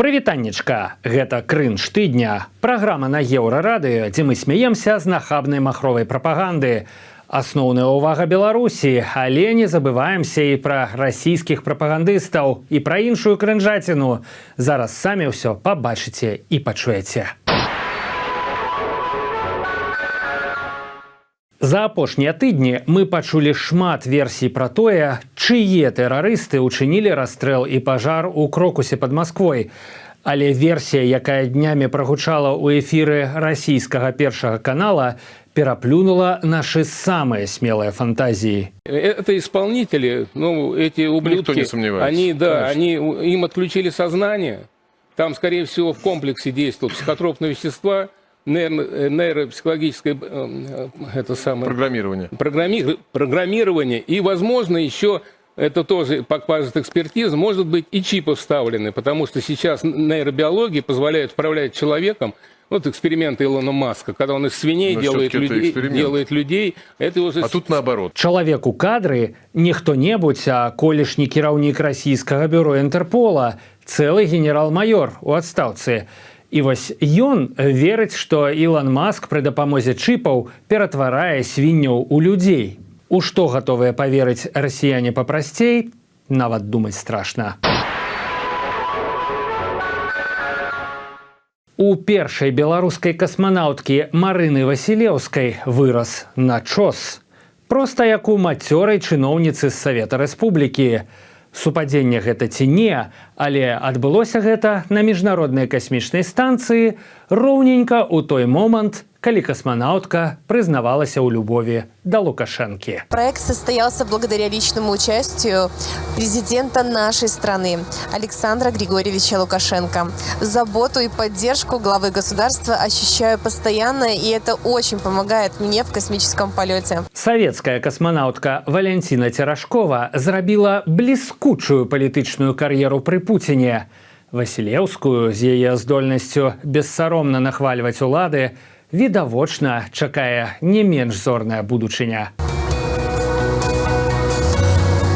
Прывітаннечка, гэта крынж тыдня. Праграма на Еўрарадыё, дзе мы смяемся з нахабнай махровай прапаганды. Асноўная ўвага Беларусі, але не забываемся і пра расійскіх прапагандыстаў, і пра іншую крынжаціну. Зараз самі ўсё пабачыце і пачуеце. За апошнія тыдні мы пачулі шмат версій пра тое, чые тэрарысты ўчынілі расстрэл і пажар у Крокусе пад Масквой. Але версія, якая днямі прагучала ў эфіры расійскага першага канала, пераплюнула наши самые смелые фантазии. Это исполнители, эти ублюдки, им отключили сознание. Там, скорее всего, в комплексе действуют психотропные вещества, нейропсихологическое программирование. И, возможно, еще, это тоже покажет экспертиза, может быть, и чипы вставлены, потому что сейчас нейробиология позволяет управлять человеком. Вот эксперименты Илона Маска, когда он из свиней делает людей. Это уже... А тут наоборот. Человек у кадры не кто-небудь, а колішні кіраўнік расійскага бюро Інтэрпола, цэлы генерал-майор у адстаўцы. І вось ён верыць, што Ілон Маск пры дапамозе чыпаў ператварае свінняў у людзей. У што гатовыя паверыць расіяне папрасцей, нават думаць страшна. У першай беларускай касманаўткі Марыны Васілеўскай вырас начос. Проста як у мацёрай чыноўніцы з Савета Рэспублікі. Супадзенне гэта ці не, але адбылося гэта на міжнароднай касмічнай станцыі роўненька ў той момант, калі космонавтка признавалась у любови до Лукашенки. Проект состоялся благодаря личному участию президента нашей страны Александра Григорьевича Лукашенко. Заботу и поддержку главы государства ощущаю постоянно, и это очень помогает мне в космическом полете. Советская космонавтка Валентина Терешкова зрабіла бліскучую палітычную кар'еру при Путине. Васілеўскую з яе здольнасцю бессаромна нахвальваць улады відавочна чакае не менш зорная будучыня.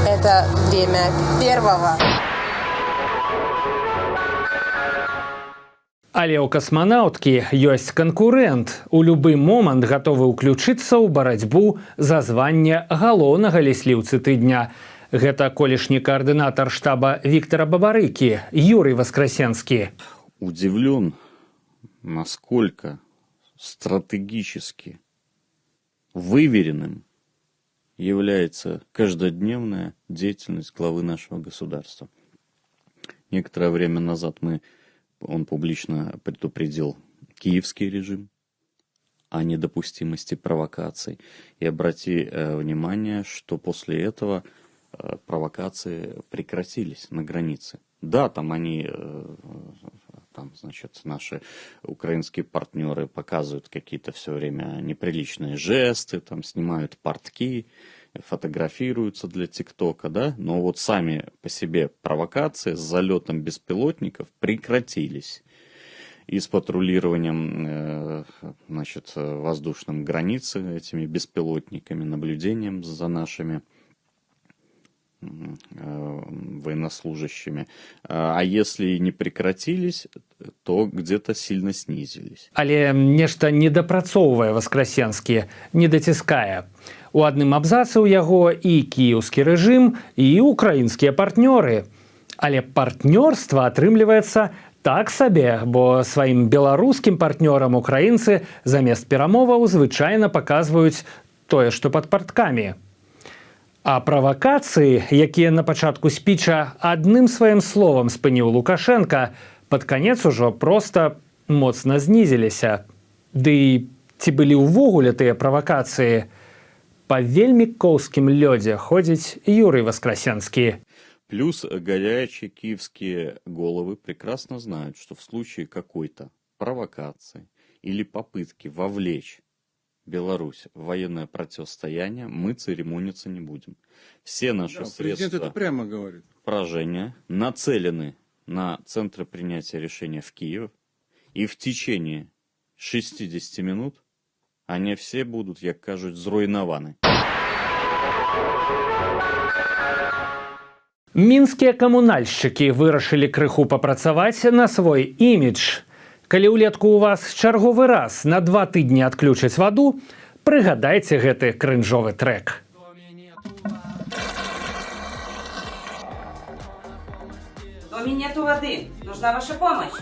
Это время первого. Але ў касманаўткі ёсць канкурэнт, у любы момант гатовы ўключыцца ў барацьбу за званне галоўнага лісліўцы тыдня. Гэта колішні координатор штаба Виктора Бабарыкі, Юрий Воскресенский. Удивлен, насколько стратегически выверенным является каждодневная деятельность главы нашего государства. Некоторое время назад он публично предупредил киевский режим о недопустимости провокаций. И обрати внимание, что после этого провокации прекратились на границе. Да, наши украинские партнеры показывают какие-то все время неприличные жесты, снимают портки, фотографируются для ТикТока, да? Но вот сами по себе провокации с залетом беспилотников прекратились. И с патрулированием воздушным границы этими беспилотниками, наблюдением за нашими военнослужащими. А если не прекратились, то где-то сильно снизились. Але нешта недапрацоўвае Воскресенскі, не даціскае. У адным абзацы ў яго і кіеўскі рэжым, і украінскія партнёры. Але партнёрства атрымліваецца так сабе, бо сваім беларускім партнёрам украінцы замест перамоваў звычайна паказваюць тое, што пад парткамі. А правакацыі, якія на пачатку спіча адным сваім словам спыніў Лукашенка, пад канец ужо проста моцна знізіліся. Ды і ці былі ўвогуле тыя правакацыі? Па вельмі коўскім лёдзе ходзіць Юрий Воскресенский. Плюс горячие киевские головы прекрасно знают, что в случае какой-то провокации или попытки вовлечь Беларусь в военное противостояние мы церемониться не будем. Все наши средства это прямо говорит. Поражения нацелены на центры принятия решения в Киев, и в течение 60 минут они все будут, як кажуть, зруйновані. Мінскія камунальшчыкі вырашылі крыху папрацаваць на свой імідж. Калі ўлетку у вас чарговы раз на 2 тыдні адключаць ваду, прыгадайце гэты крынжовы трэк. В доме нету воды. Нужна ваша помощь.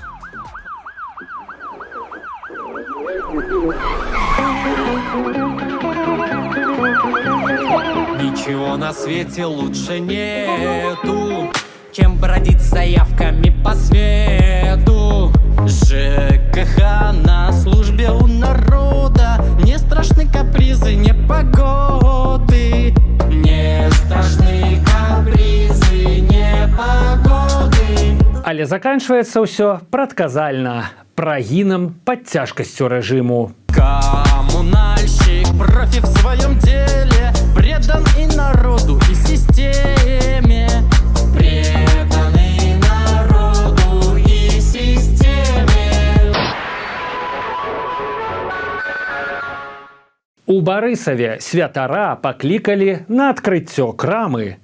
Ничего на свете лучше нету, чем бродить с заявками по свету. ЖКХ на службе у народа. Не страшны капризы непогоды. Не страшны капризы непогоды. Але заканчваецца ўсё прадказальна прагінам пад цяжкасцю рэжыму. Коммунальщик, профи в своем деле, предан и народу, и системе. Преданный народу и системе. У Барысаве святара паклікалі на адкрыццё крамы.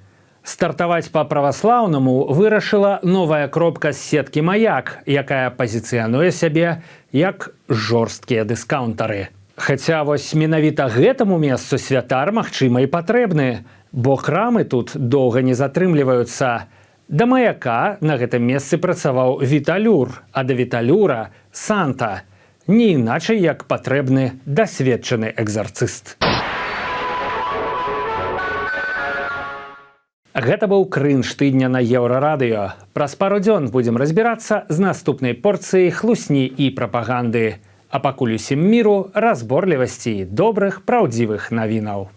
Стартаваць па-праваслаўнаму вырашыла новая кропка з сеткі «Маяк», якая пазіцыянуе сябе як жорсткія дыскаўнтары. Хаця вось менавіта гэтаму месцу святар, магчыма, і патрэбны, бо крамы тут доўга не затрымліваюцца. Да «Маяка» на гэтым месцы працаваў Віталюр, а да Віталюра – Санта. Не іначай, як патрэбны дасведчаны экзарцыст. Гэта быў крынж тыдня на Еўрарадыё. Праз пару дзён будзем разбірацца з наступнай порцыяй хлусні і прапаганды. А пакуль усім міру, разборлівасці і добрых, праўдзівых навінаў.